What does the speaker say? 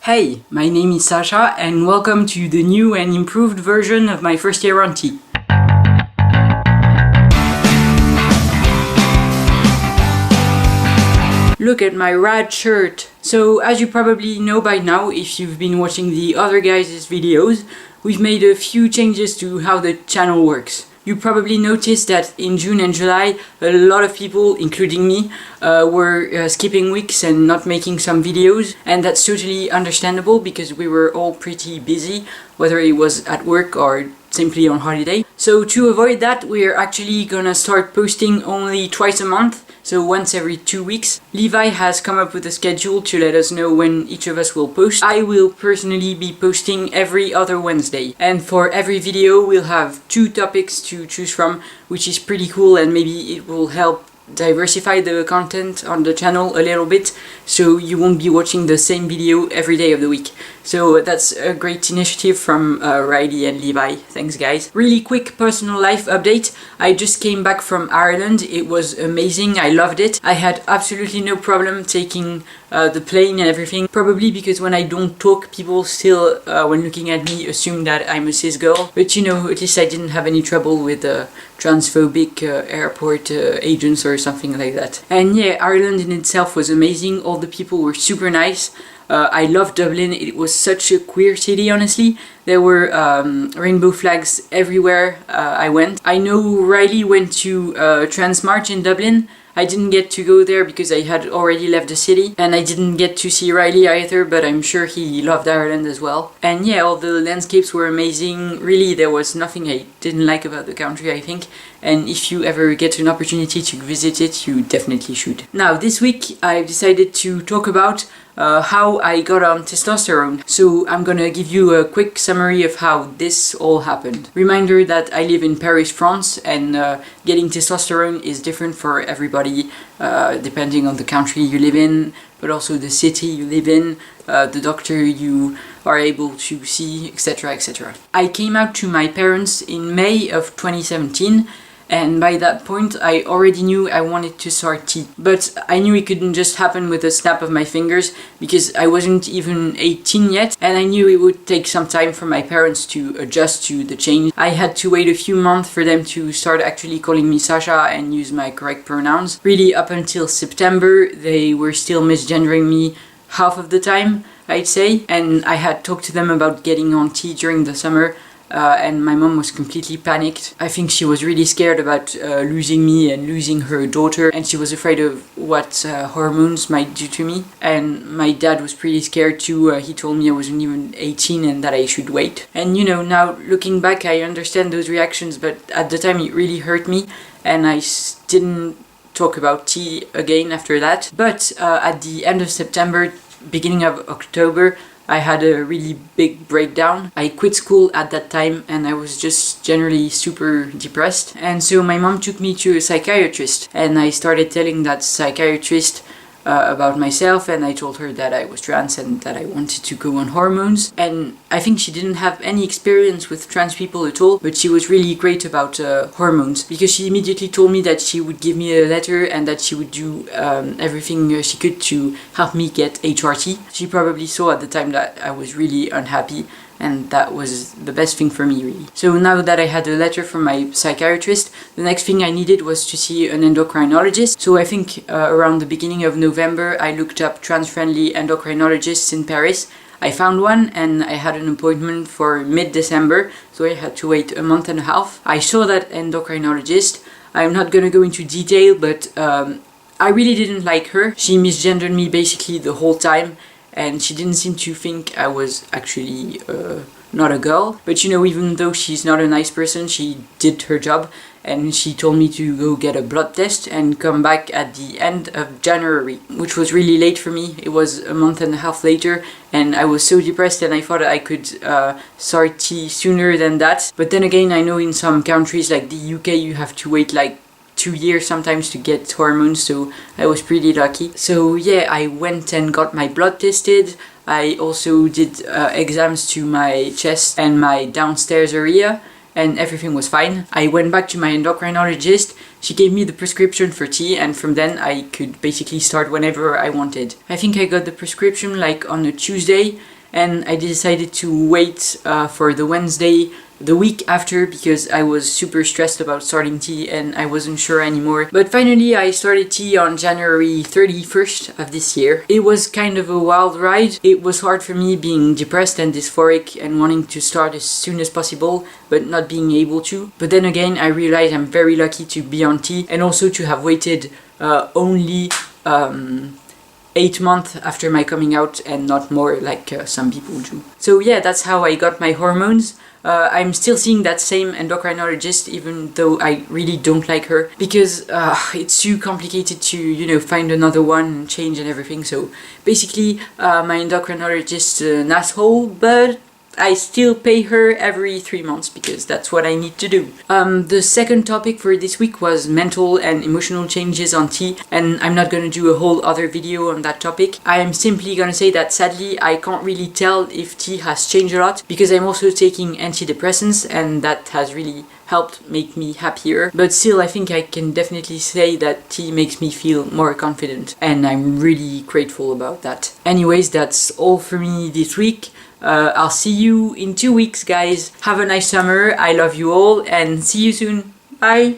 Hey, my name is Sasha and welcome to the new and improved version of my first year on tea. Look at my rad shirt! So as you probably know by now, if you've been watching the other guys' videos, we've made a few changes to how the channel works. You probably noticed that in June and July, a lot of people, including me, were skipping weeks and not making some videos, and that's totally understandable because we were all pretty busy, whether it was at work or simply on holiday. So to avoid that, we're actually gonna start posting only twice a month, so once every 2 weeks. Levi has come up with a schedule to let us know when each of us will post. I will personally be posting every other Wednesday. And for every video we'll have 2 topics to choose from, which is pretty cool, and maybe it will help diversify the content on the channel a little bit, so you won't be watching the same video every day of the week. So that's a great initiative from Riley and Levi. Thanks guys. Really quick personal life update. I just came back from Ireland. It was amazing. I loved it. I had absolutely no problem taking the plane and everything. Probably because when I don't talk, people still, when looking at me, assume that I'm a cis girl. But you know, at least I didn't have any trouble with transphobic airport agents or something like that. And yeah, Ireland in itself was amazing. All the people were super nice. I loved Dublin. It was such a queer city, honestly. There were rainbow flags everywhere I went. I know Riley went to Trans March in Dublin. I didn't get to go there because I had already left the city, and I didn't get to see Riley either, but I'm sure he loved Ireland as well. And yeah, all the landscapes were amazing. Really, there was nothing I didn't like about the country, I think. And if you ever get an opportunity to visit it, you definitely should. Now, this week I've decided to talk about how I got on testosterone. So I'm gonna give you a quick summary of how this all happened. Reminder that I live in Paris, France, and getting testosterone is different for everybody, depending on the country you live in, but also the city you live in, the doctor you are able to see, etc, etc. I came out to my parents in May of 2017, and by that point I already knew I wanted to start tea. But I knew it couldn't just happen with a snap of my fingers because I wasn't even 18 yet, and I knew it would take some time for my parents to adjust to the change. I had to wait a few months for them to start actually calling me Sasha and use my correct pronouns. Really, up until September they were still misgendering me half of the time, I'd say, and I had talked to them about getting on tea during the summer. And my mom was completely panicked. I think she was really scared about losing me and losing her daughter, and she was afraid of what hormones might do to me. And my dad was pretty scared too. He told me I wasn't even 18 and that I should wait. And you know, now looking back, I understand those reactions, but at the time it really hurt me, and I didn't talk about tea again after that. But at the end of September, beginning of October, I had a really big breakdown. I quit school at that time and I was just generally super depressed. And so my mom took me to a psychiatrist, and I started telling that psychiatrist about myself, and I told her that I was trans and that I wanted to go on hormones. And I think she didn't have any experience with trans people at all, but she was really great about hormones, because she immediately told me that she would give me a letter and that she would do everything she could to help me get HRT. She probably saw at the time that I was really unhappy, and that was the best thing for me, really. So now that I had a letter from my psychiatrist, the next thing I needed was to see an endocrinologist. So I think around the beginning of November I looked up trans-friendly endocrinologists in Paris. I found one and I had an appointment for mid-December, so I had to wait a month and a half. I saw that endocrinologist. I'm not gonna go into detail, but I really didn't like her. She misgendered me basically the whole time, and she didn't seem to think I was actually not a girl. But you know, even though she's not a nice person, she did her job, and she told me to go get a blood test and come back at the end of January, which was really late for me. It was a month and a half later, and I was so depressed, and I thought I could start tea sooner than that. But then again, I know in some countries like the UK you have to wait like 2 years sometimes to get hormones, so I was pretty lucky. So yeah, I went and got my blood tested. I also did exams to my chest and my downstairs area, and everything was fine. I went back to my endocrinologist. She gave me the prescription for tea, and from then I could basically start whenever I wanted. I think I got the prescription like on a Tuesday, and I decided to wait for the Wednesday the week after because I was super stressed about starting tea and I wasn't sure anymore. But finally I started tea on January 31st of this year. It was kind of a wild ride. It was hard for me being depressed and dysphoric and wanting to start as soon as possible but not being able to. But then again I realized I'm very lucky to be on tea and also to have waited only 8 months after my coming out and not more like some people do. So yeah, that's how I got my hormones. I'm still seeing that same endocrinologist even though I really don't like her because it's too complicated to, you know, find another one and change and everything. So basically my endocrinologist is an asshole, but I still pay her every 3 months because that's what I need to do. The second topic for this week was mental and emotional changes on tea, and I'm not gonna do a whole other video on that topic. I am simply gonna say that sadly I can't really tell if tea has changed a lot because I'm also taking antidepressants and that has really helped make me happier. But still I think I can definitely say that tea makes me feel more confident and I'm really grateful about that. Anyways, that's all for me this week. I'll see you in 2 weeks, guys. Have a nice summer. I love you all and see you soon. Bye!